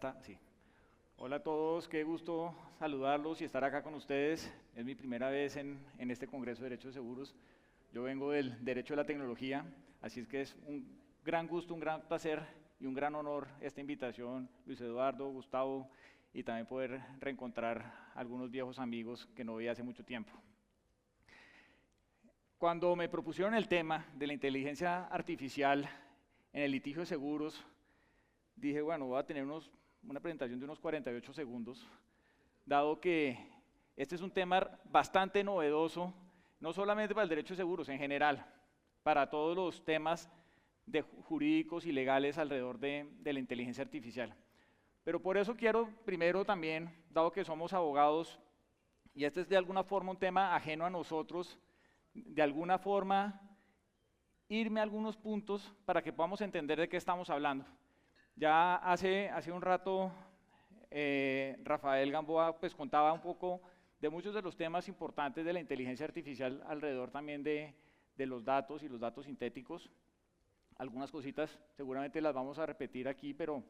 está, sí. Hola a todos, qué gusto saludarlos y estar acá con ustedes. Es mi primera vez en este Congreso de Derechos Seguros. Yo vengo del Derecho de la Tecnología, así es que es un gran gusto, un gran placer y un gran honor esta invitación, Luis Eduardo, Gustavo, y también poder reencontrar algunos viejos amigos que no veía hace mucho tiempo. Cuando me propusieron el tema de la inteligencia artificial en el litigio de seguros, dije, bueno, voy a tener una presentación de unos 48 segundos, dado que este es un tema bastante novedoso, no solamente para el derecho de seguros, en general, para todos los temas jurídicos y legales alrededor de la inteligencia artificial. Pero por eso quiero primero también, dado que somos abogados, y este es de alguna forma un tema ajeno a nosotros, de alguna forma irme a algunos puntos para que podamos entender de qué estamos hablando. Ya hace un rato Rafael Gamboa pues contaba un poco de muchos de los temas importantes de la inteligencia artificial alrededor también de los datos y los datos sintéticos. Algunas cositas seguramente las vamos a repetir aquí, pero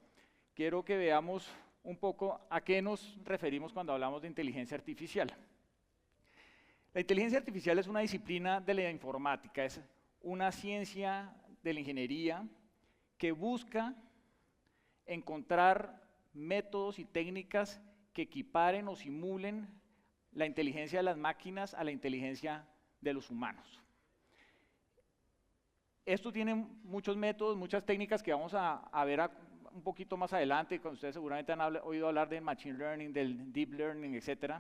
quiero que veamos un poco a qué nos referimos cuando hablamos de inteligencia artificial. La inteligencia artificial es una disciplina de la informática, es una ciencia de la ingeniería que busca encontrar métodos y técnicas que equiparen o simulen la inteligencia de las máquinas a la inteligencia de los humanos. Esto tiene muchos métodos, muchas técnicas que vamos a ver un poquito más adelante. Ustedes seguramente han oído hablar del machine learning, del deep learning, etc.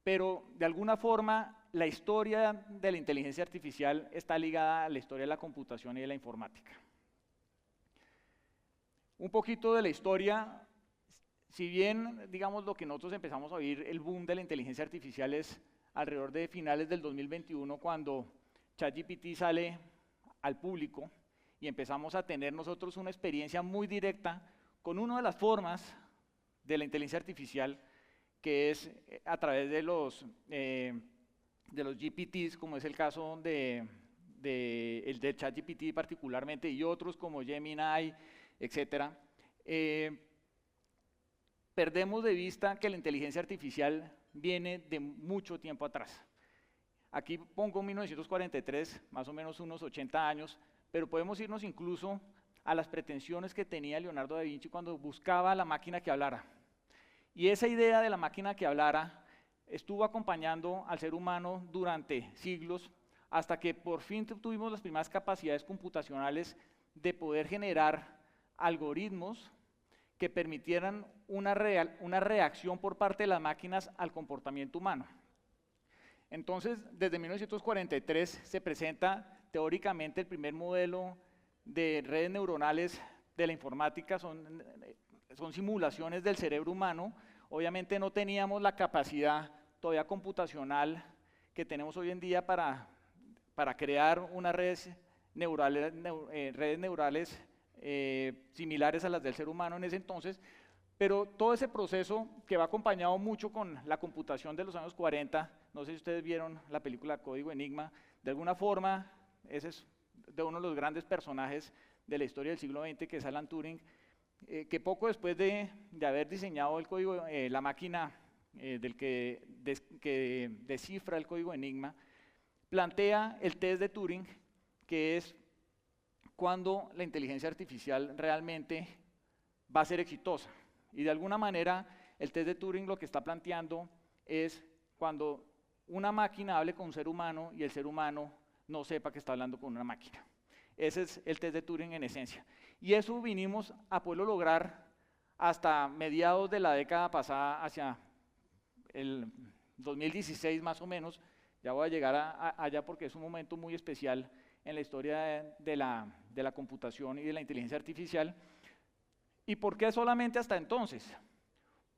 Pero de alguna forma la historia de la inteligencia artificial está ligada a la historia de la computación y de la informática. Un poquito de la historia, si bien, digamos, lo que nosotros empezamos a oír, el boom de la inteligencia artificial es alrededor de finales del 2021, cuando ChatGPT sale al público y empezamos a tener nosotros una experiencia muy directa con una de las formas de la inteligencia artificial, que es a través de los GPTs, como es el caso el de ChatGPT particularmente, y otros como Gemini, etcétera. Perdemos de vista que la inteligencia artificial viene de mucho tiempo atrás. Aquí pongo 1943, más o menos unos 80 años, pero podemos irnos incluso a las pretensiones que tenía Leonardo da Vinci cuando buscaba la máquina que hablara. Y esa idea de la máquina que hablara estuvo acompañando al ser humano durante siglos, hasta que por fin tuvimos las primeras capacidades computacionales de poder generar algoritmos que permitieran una reacción por parte de las máquinas al comportamiento humano. Entonces, desde 1943 se presenta teóricamente el primer modelo de redes neuronales de la informática, son simulaciones del cerebro humano. Obviamente no teníamos la capacidad todavía computacional que tenemos hoy en día para crear unas redes neurales similares a las del ser humano en ese entonces, pero todo ese proceso que va acompañado mucho con la computación de los años 40, no sé si ustedes vieron la película Código Enigma, de alguna forma ese es de uno de los grandes personajes de la historia del siglo XX, que es Alan Turing, que poco después de haber diseñado el código, la máquina que descifra el código Enigma, plantea el test de Turing, que es cuando la inteligencia artificial realmente va a ser exitosa. Y de alguna manera el test de Turing lo que está planteando es cuando una máquina hable con un ser humano y el ser humano no sepa que está hablando con una máquina. Ese es el test de Turing en esencia. Y eso vinimos a poderlo lograr hasta mediados de la década pasada, hacia el 2016 más o menos. Ya voy a llegar allá porque es un momento muy especial en la historia de la computación y de la inteligencia artificial. ¿Y por qué solamente hasta entonces?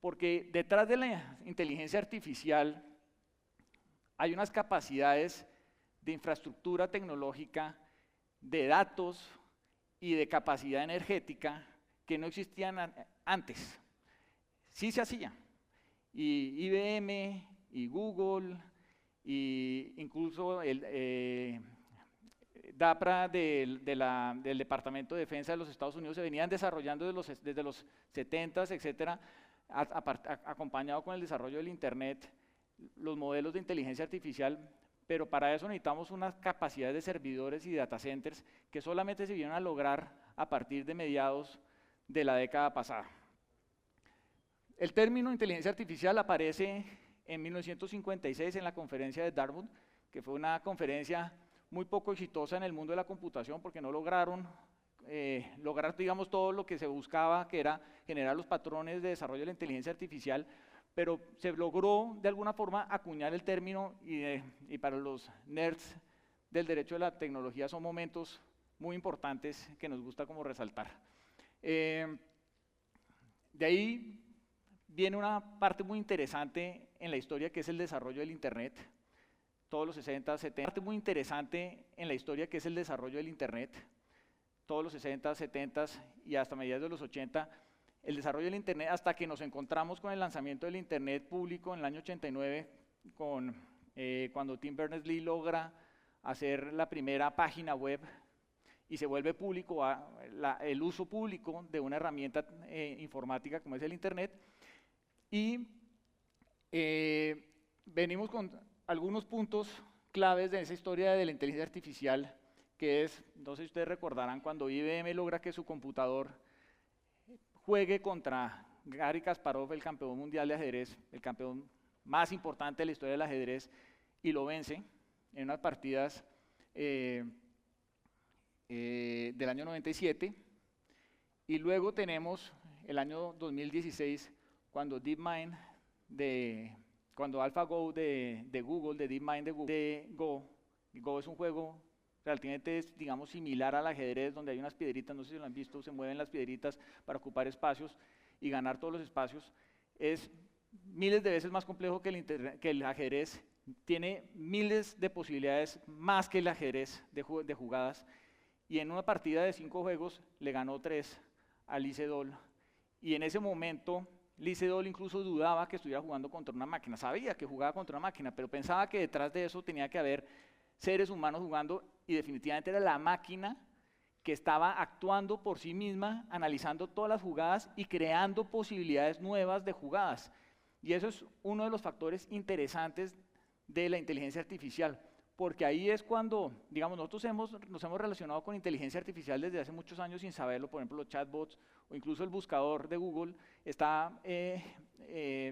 Porque detrás de la inteligencia artificial hay unas capacidades de infraestructura tecnológica, de datos y de capacidad energética que no existían antes. Sí se hacía. Y IBM, y Google, y incluso DAPRA del Departamento de Defensa de los Estados Unidos se venían desarrollando desde los 70s, etcétera, acompañado con el desarrollo del Internet, los modelos de inteligencia artificial, pero para eso necesitamos unas capacidades de servidores y data centers que solamente se vinieron a lograr a partir de mediados de la década pasada. El término inteligencia artificial aparece en 1956 en la conferencia de Dartmouth, que fue una conferencia muy poco exitosa en el mundo de la computación porque no lograron lograr, digamos, todo lo que se buscaba, que era generar los patrones de desarrollo de la inteligencia artificial, pero se logró de alguna forma acuñar el término y para los nerds del derecho de la tecnología son momentos muy importantes que nos gusta como resaltar. De ahí viene una parte muy interesante en la historia que es el desarrollo del Internet. Todos los 60, 70, parte muy interesante en la historia que es el desarrollo del Internet. Todos los 60, 70 y hasta mediados de los 80, el desarrollo del Internet, hasta que nos encontramos con el lanzamiento del Internet público en el año 89, cuando Tim Berners-Lee logra hacer la primera página web y se vuelve público el uso público de una herramienta informática como es el Internet. Y venimos con algunos puntos claves de esa historia de la inteligencia artificial, que es, no sé si ustedes recordarán, cuando IBM logra que su computador juegue contra Garry Kasparov, el campeón mundial de ajedrez, el campeón más importante de la historia del ajedrez, y lo vence en unas partidas del año 97. Y luego tenemos el año 2016, cuando DeepMind cuando AlphaGo de Google, de DeepMind de Google, de Go es un juego relativamente, digamos, similar al ajedrez, donde hay unas piedritas, no sé si lo han visto, se mueven las piedritas para ocupar espacios y ganar todos los espacios. Es miles de veces más complejo que el ajedrez, tiene miles de posibilidades más que el ajedrez de jugadas, y en una partida de 5 juegos le ganó 3 a Lee Sedol, y en ese momento Lee Sedol incluso dudaba que estuviera jugando contra una máquina, sabía que jugaba contra una máquina, pero pensaba que detrás de eso tenía que haber seres humanos jugando, y definitivamente era la máquina que estaba actuando por sí misma, analizando todas las jugadas y creando posibilidades nuevas de jugadas. Y eso es uno de los factores interesantes de la inteligencia artificial, porque ahí es cuando, digamos, nosotros nos hemos relacionado con inteligencia artificial desde hace muchos años sin saberlo. Por ejemplo, los chatbots o incluso el buscador de Google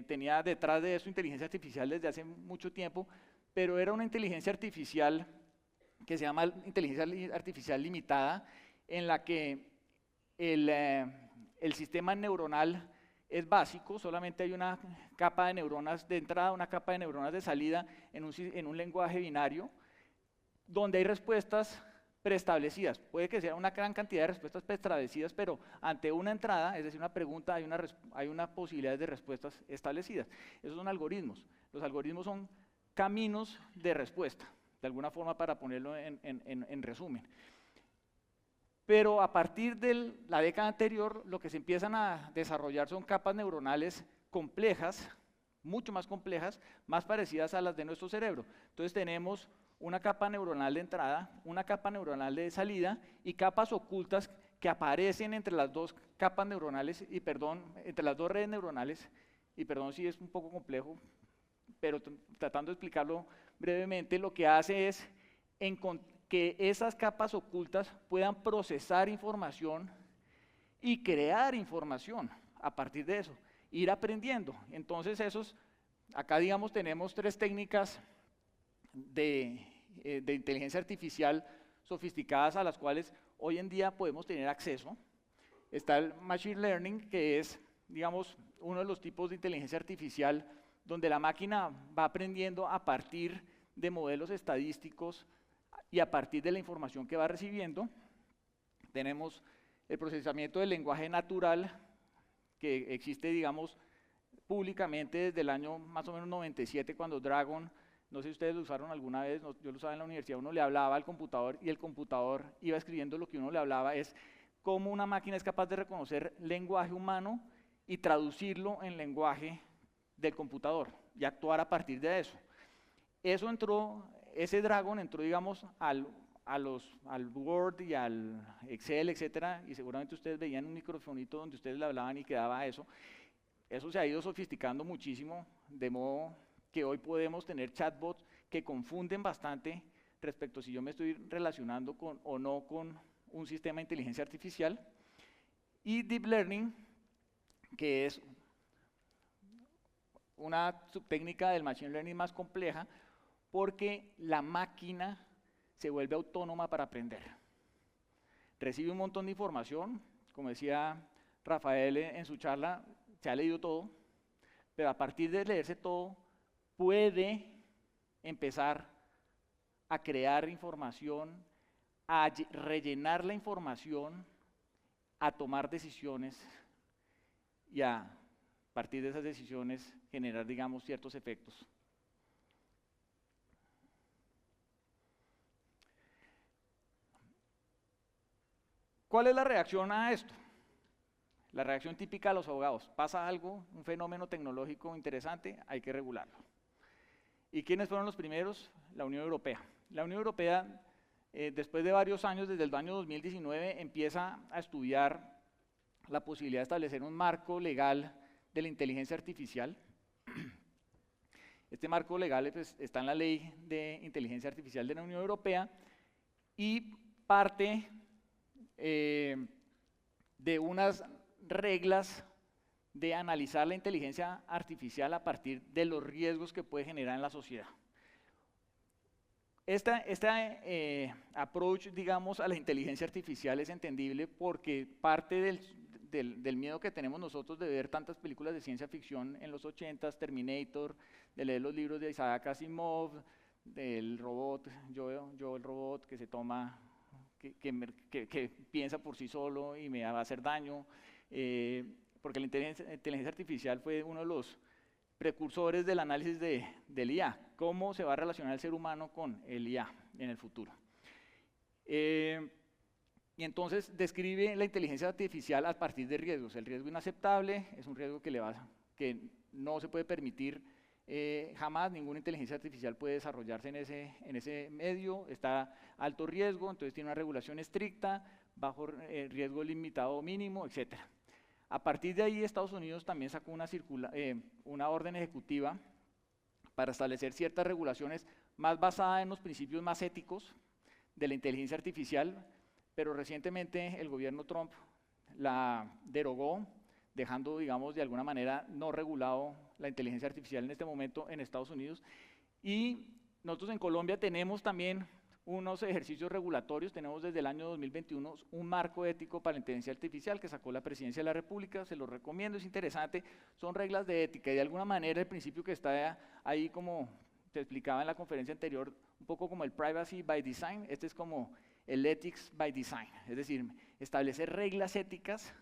tenía detrás de eso inteligencia artificial desde hace mucho tiempo, pero era una inteligencia artificial que se llama inteligencia artificial limitada, en la que el sistema neuronal es básico, solamente hay una capa de neuronas de entrada, una capa de neuronas de salida en un lenguaje binario, donde hay respuestas preestablecidas. Puede que sea una gran cantidad de respuestas preestablecidas, pero ante una entrada, es decir, una pregunta, hay una posibilidad de respuestas establecidas. Esos son algoritmos. Los algoritmos son caminos de respuesta, de alguna forma, para ponerlo en resumen. Pero a partir de la década anterior, lo que se empiezan a desarrollar son capas neuronales complejas, mucho más complejas, más parecidas a las de nuestro cerebro. Entonces tenemos una capa neuronal de entrada, una capa neuronal de salida y capas ocultas que aparecen entre las dos capas neuronales, entre las dos redes neuronales, y perdón si es un poco complejo, pero tratando de explicarlo brevemente, lo que hace es que esas capas ocultas puedan procesar información y crear información a partir de eso, ir aprendiendo. Entonces acá digamos tenemos 3 técnicas de inteligencia artificial sofisticadas a las cuales hoy en día podemos tener acceso. Está el Machine Learning, que es, digamos, uno de los tipos de inteligencia artificial donde la máquina va aprendiendo a partir de modelos estadísticos y a partir de la información que va recibiendo. Tenemos el procesamiento del lenguaje natural, que existe, digamos, públicamente desde el año más o menos 97, cuando Dragon, no sé si ustedes lo usaron alguna vez, yo lo usaba en la universidad, uno le hablaba al computador y el computador iba escribiendo lo que uno le hablaba. Es cómo una máquina es capaz de reconocer lenguaje humano y traducirlo en lenguaje del computador y actuar a partir de eso. Ese Dragon entró, digamos, al Word y al Excel, etcétera, y seguramente ustedes veían un microfonito donde ustedes le hablaban y quedaba eso. Eso se ha ido sofisticando muchísimo, de modo que hoy podemos tener chatbots que confunden bastante respecto a si yo me estoy relacionando con, o no con un sistema de inteligencia artificial. Y Deep Learning, que es una subtécnica del Machine Learning más compleja, porque la máquina se vuelve autónoma para aprender. Recibe un montón de información, como decía Rafael en su charla, se ha leído todo, pero a partir de leerse todo, puede empezar a crear información, a rellenar la información, a tomar decisiones y a partir de esas decisiones generar, digamos, ciertos efectos. ¿Cuál es la reacción a esto? La reacción típica de los abogados. Pasa algo, un fenómeno tecnológico interesante, hay que regularlo. ¿Y quiénes fueron los primeros? La Unión Europea. La Unión Europea, después de varios años, desde el año 2019, empieza a estudiar la posibilidad de establecer un marco legal de la inteligencia artificial. Este marco legal pues, está en la Ley de Inteligencia Artificial de la Unión Europea y parte de unas reglas de analizar la inteligencia artificial a partir de los riesgos que puede generar en la sociedad. Este approach, digamos, a la inteligencia artificial es entendible porque parte del miedo que tenemos nosotros de ver tantas películas de ciencia ficción en los 80s, Terminator, de leer los libros de Isaac Asimov, del robot, yo el robot que se toma, que piensa por sí solo y me va a hacer daño, porque la inteligencia artificial fue uno de los precursores del análisis del IA, cómo se va a relacionar el ser humano con el IA en el futuro. Y entonces describe la inteligencia artificial a partir de riesgos. El riesgo inaceptable es un riesgo que no se puede permitir jamás, ninguna inteligencia artificial puede desarrollarse en ese medio, está alto riesgo, entonces tiene una regulación estricta, bajo riesgo limitado mínimo, etc. A partir de ahí Estados Unidos también sacó una orden ejecutiva para establecer ciertas regulaciones más basadas en los principios más éticos de la inteligencia artificial, pero recientemente el gobierno Trump la derogó, dejando, digamos, de alguna manera no regulado la inteligencia artificial en este momento en Estados Unidos. Y nosotros en Colombia tenemos también unos ejercicios regulatorios, tenemos desde el año 2021 un marco ético para la inteligencia artificial que sacó la Presidencia de la República, se lo recomiendo, es interesante, son reglas de ética y de alguna manera el principio que está ahí, como te explicaba en la conferencia anterior, un poco como el privacy by design, este es como el ethics by design, es decir, establecer reglas éticas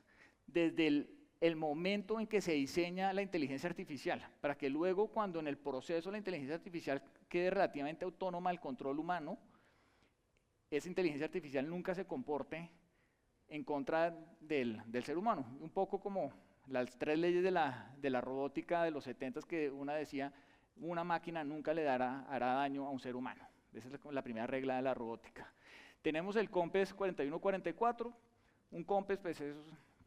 desde el momento en que se diseña la inteligencia artificial, para que luego cuando en el proceso la inteligencia artificial quede relativamente autónoma al control humano, esa inteligencia artificial nunca se comporte en contra del ser humano. Un poco como las 3 leyes de la robótica de los 70s, que una decía, una máquina nunca le hará daño a un ser humano. Esa es la primera regla de la robótica. Tenemos el COMPES 4144, un COMPES pues es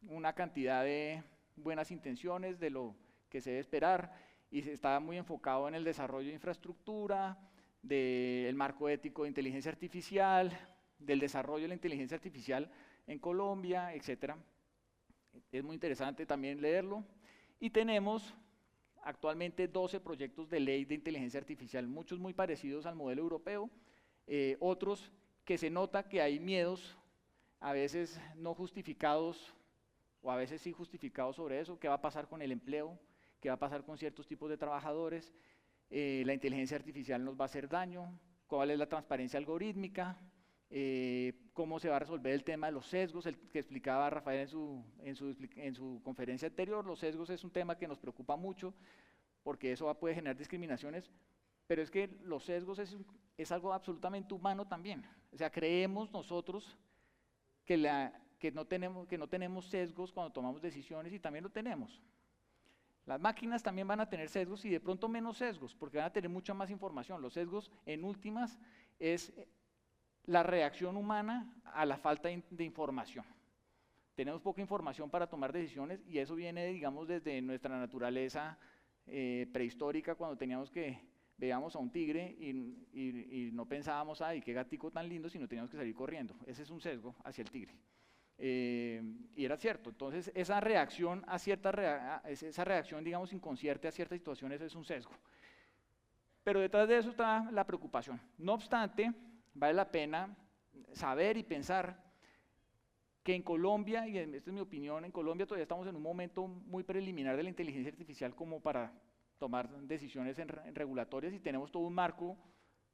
una cantidad de buenas intenciones de lo que se debe esperar y se está muy enfocado en el desarrollo de infraestructura, del marco ético de inteligencia artificial, del desarrollo de la inteligencia artificial en Colombia, etc. Es muy interesante también leerlo. Y tenemos actualmente 12 proyectos de ley de inteligencia artificial, muchos muy parecidos al modelo europeo, otros que se nota que hay miedos, a veces no justificados, o a veces sí justificados sobre eso, qué va a pasar con el empleo, qué va a pasar con ciertos tipos de trabajadores, la inteligencia artificial nos va a hacer daño, cuál es la transparencia algorítmica, cómo se va a resolver el tema de los sesgos, el que explicaba Rafael en su conferencia anterior. Los sesgos es un tema que nos preocupa mucho, porque eso puede generar discriminaciones, pero es que los sesgos es algo absolutamente humano también. O sea, creemos nosotros que no tenemos sesgos cuando tomamos decisiones y también lo tenemos. Las máquinas también van a tener sesgos y de pronto menos sesgos, porque van a tener mucha más información. Los sesgos, en últimas, es la reacción humana a la falta de información. Tenemos poca información para tomar decisiones y eso viene, digamos, desde nuestra naturaleza prehistórica, cuando teníamos que veíamos a un tigre y no pensábamos, ay, qué gatico tan lindo, sino teníamos que salir corriendo. Ese es un sesgo hacia el tigre. Y era cierto. Entonces, esa reacción a esa reacción, digamos, inconsciente a ciertas situaciones es un sesgo. Pero detrás de eso está la preocupación. No obstante, vale la pena saber y pensar que en Colombia, y esta es mi opinión, en Colombia todavía estamos en un momento muy preliminar de la inteligencia artificial como para tomar decisiones en regulatorias, y tenemos todo un marco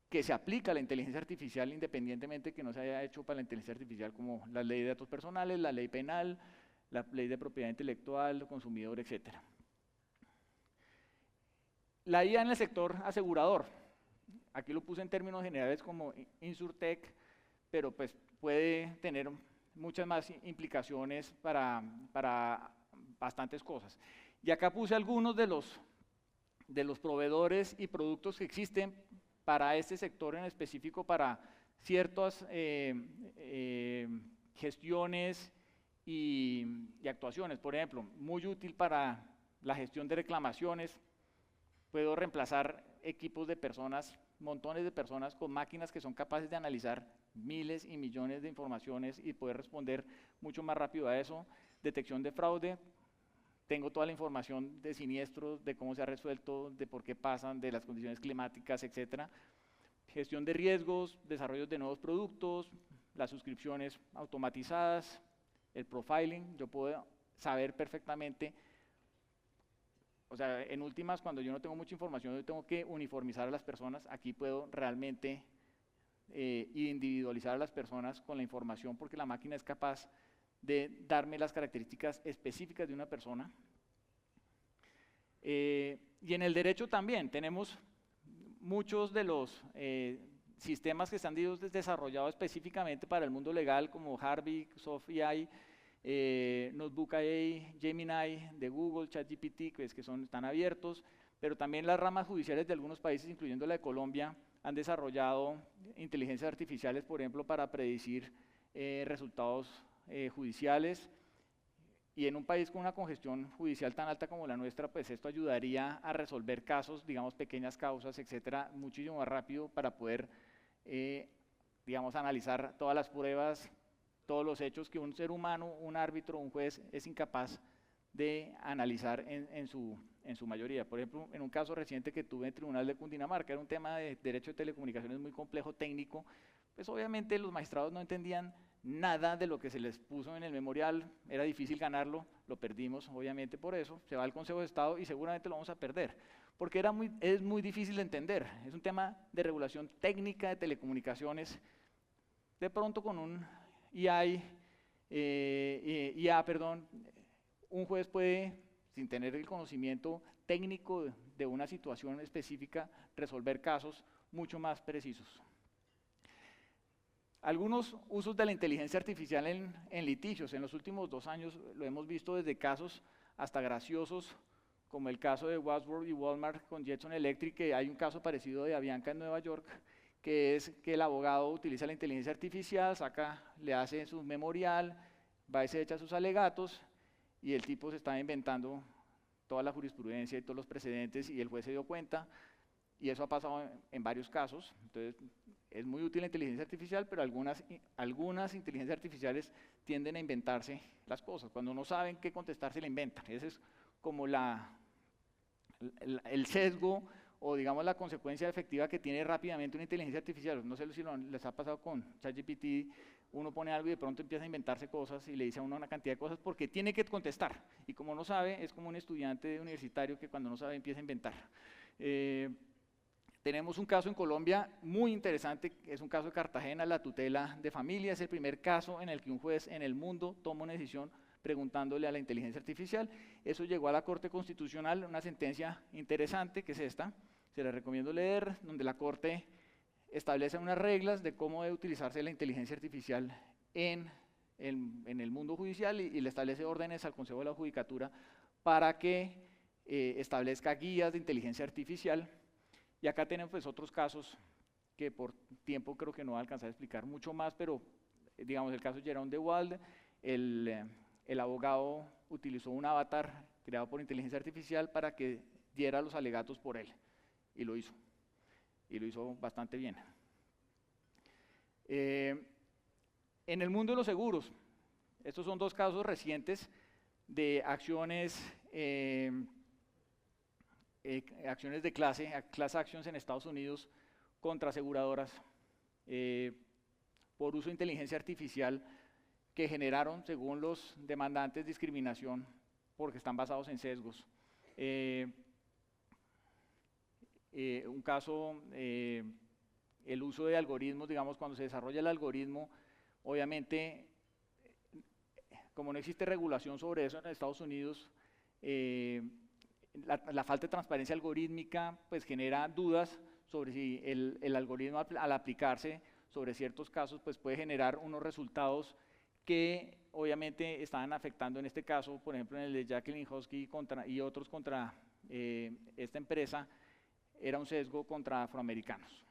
que se aplica a la inteligencia artificial independientemente que no se haya hecho para la inteligencia artificial, como la ley de datos personales, la ley penal, la ley de propiedad intelectual, consumidor, etc. La IA en el sector asegurador, aquí lo puse en términos generales como InsurTech, pero pues puede tener muchas más implicaciones para bastantes cosas. Y acá puse algunos de los proveedores y productos que existen para este sector en específico, para ciertas gestiones y actuaciones. Por ejemplo, muy útil para la gestión de reclamaciones. Puedo reemplazar equipos de personas, montones de personas con máquinas que son capaces de analizar miles y millones de informaciones y poder responder mucho más rápido a eso. Detección de fraude. Tengo toda la información de siniestros, de cómo se ha resuelto, de por qué pasan, de las condiciones climáticas, etc. Gestión de riesgos, desarrollo de nuevos productos, las suscripciones automatizadas, el profiling. Yo puedo saber perfectamente, o sea, en últimas, cuando yo no tengo mucha información, yo tengo que uniformizar a las personas. Aquí puedo realmente individualizar a las personas con la información, porque la máquina es capaz de darme las características específicas de una persona. Y en el derecho también tenemos muchos de los sistemas que están desarrollados específicamente para el mundo legal, como Harvey, SophAI, NotebookAI, Gemini de Google, ChatGPT, que están abiertos, pero también las ramas judiciales de algunos países, incluyendo la de Colombia, han desarrollado inteligencias artificiales, por ejemplo, para predecir resultados judiciales. Y en un país con una congestión judicial tan alta como la nuestra, pues esto ayudaría a resolver casos, digamos, pequeñas causas, etcétera, muchísimo más rápido para poder, digamos, analizar todas las pruebas, todos los hechos que un ser humano, un árbitro, un juez es incapaz de analizar en su mayoría. Por ejemplo, en un caso reciente que tuve en el Tribunal de Cundinamarca, era un tema de derecho de telecomunicaciones muy complejo, técnico, pues obviamente los magistrados no entendían nada de lo que se les puso en el memorial, era difícil ganarlo, lo perdimos obviamente por eso, se va al Consejo de Estado y seguramente lo vamos a perder, porque es muy difícil de entender, es un tema de regulación técnica de telecomunicaciones. De pronto con un un juez puede, sin tener el conocimiento técnico de una situación específica, resolver casos mucho más precisos. Algunos usos de la inteligencia artificial en litigios. En los últimos 2 años lo hemos visto desde casos hasta graciosos, como el caso de Wadsworth y Walmart con Jetson Electric, que hay un caso parecido de Avianca en Nueva York, que es que el abogado utiliza la inteligencia artificial, le hace su memorial, va y se echa sus alegatos, y el tipo se está inventando toda la jurisprudencia y todos los precedentes, y el juez se dio cuenta, y eso ha pasado en varios casos. Entonces, es muy útil la inteligencia artificial, pero algunas inteligencias artificiales tienden a inventarse las cosas. Cuando no saben qué contestar, se la inventan. Ese es como el sesgo, o digamos la consecuencia efectiva que tiene rápidamente una inteligencia artificial. No sé si les ha pasado con ChatGPT, uno pone algo y de pronto empieza a inventarse cosas y le dice a uno una cantidad de cosas porque tiene que contestar. Y como no sabe, es como un estudiante universitario que cuando no sabe empieza a inventar. Tenemos un caso en Colombia muy interesante, es un caso de Cartagena, la tutela de familia. Es el primer caso en el que un juez en el mundo toma una decisión preguntándole a la inteligencia artificial. Eso llegó a la Corte Constitucional, una sentencia interesante que es esta, se la recomiendo leer, donde la Corte establece unas reglas de cómo debe utilizarse la inteligencia artificial en el mundo judicial, y le establece órdenes al Consejo de la Judicatura para que establezca guías de inteligencia artificial. Y acá tenemos pues otros casos que por tiempo creo que no va a alcanzar a explicar mucho más, pero digamos el caso de Jerome DeWalde, el abogado utilizó un avatar creado por inteligencia artificial para que diera los alegatos por él, y lo hizo bastante bien. En el mundo de los seguros, estos son dos casos recientes de acciones de class actions en Estados Unidos contra aseguradoras por uso de inteligencia artificial que generaron, según los demandantes, discriminación porque están basados en sesgos. Un caso, el uso de algoritmos, digamos, cuando se desarrolla el algoritmo, obviamente, como no existe regulación sobre eso en Estados Unidos, la falta de transparencia algorítmica pues genera dudas sobre si el algoritmo al aplicarse sobre ciertos casos pues puede generar unos resultados que obviamente estaban afectando en este caso, por ejemplo en el de Jacqueline Hosky y otros contra esta empresa, era un sesgo contra afroamericanos.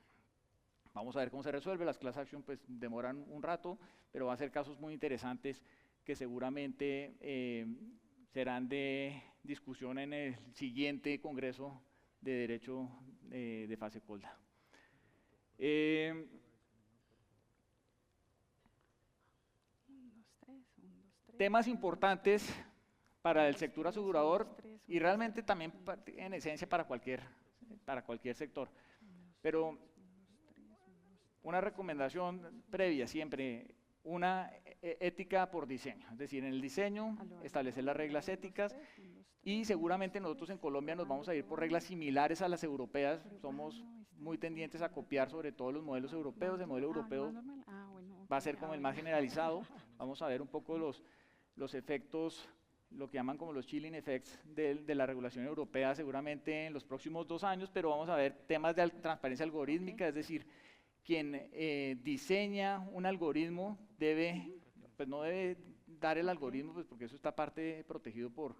Vamos a ver cómo se resuelve. Las class action pues demoran un rato, pero va a ser casos muy interesantes que seguramente serán de discusión en el siguiente Congreso de Derecho de FASECOLDA. Temas importantes para el sector asegurador y realmente también en esencia para cualquier sector. Pero una recomendación previa siempre, una ética por diseño, es decir, en el diseño establecer las reglas éticas y seguramente nosotros en Colombia nos vamos a ir por reglas similares a las europeas, somos muy tendientes a copiar sobre todo los modelos europeos, el modelo europeo va a ser como el más generalizado, vamos a ver un poco los efectos, lo que llaman como los chilling effects de la regulación europea seguramente en los próximos 2 años, pero vamos a ver temas de transparencia algorítmica, es decir, quien diseña un algoritmo pues no debe dar el algoritmo, pues porque eso está parte protegido por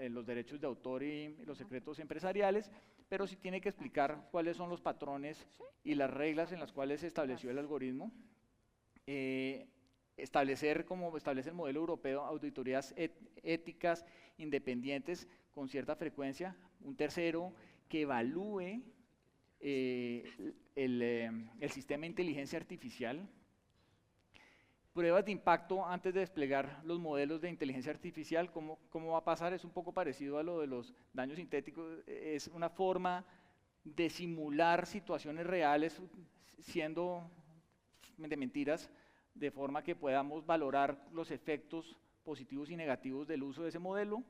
los derechos de autor y los secretos empresariales, pero sí tiene que explicar cuáles son los patrones y las reglas en las cuales se estableció el algoritmo. Establecer, como establece el modelo europeo, auditorías éticas independientes con cierta frecuencia. Un tercero, que evalúe el sistema de inteligencia artificial. Pruebas de impacto antes de desplegar los modelos de inteligencia artificial. ¿Cómo va a pasar? Es un poco parecido a lo de los daños sintéticos. Es una forma de simular situaciones reales siendo de mentiras, de forma que podamos valorar los efectos positivos y negativos del uso de ese modelo.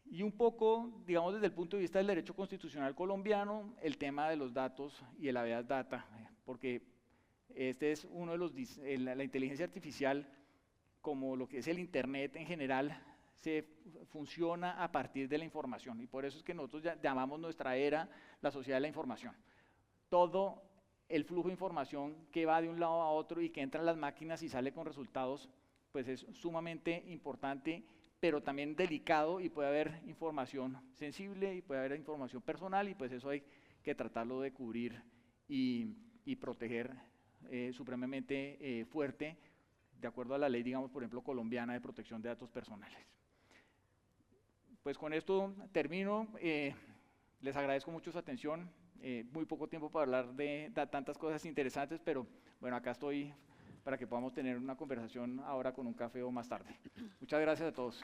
Y un poco, digamos, desde el punto de vista del derecho constitucional colombiano, el tema de los datos y el habeas data, porque este es uno de los, la inteligencia artificial, como lo que es el Internet en general, funciona a partir de la información, y por eso es que nosotros llamamos nuestra era la sociedad de la información. Todo el flujo de información que va de un lado a otro y que entra en las máquinas y sale con resultados, pues es sumamente importante, pero también delicado, y puede haber información sensible y puede haber información personal, y pues eso hay que tratarlo de cubrir y proteger supremamente fuerte, de acuerdo a la ley, digamos, por ejemplo, colombiana de protección de datos personales. Pues con esto termino, les agradezco mucho su atención. Muy poco tiempo para hablar de tantas cosas interesantes, pero bueno, acá estoy para que podamos tener una conversación ahora con un café o más tarde. Muchas gracias a todos.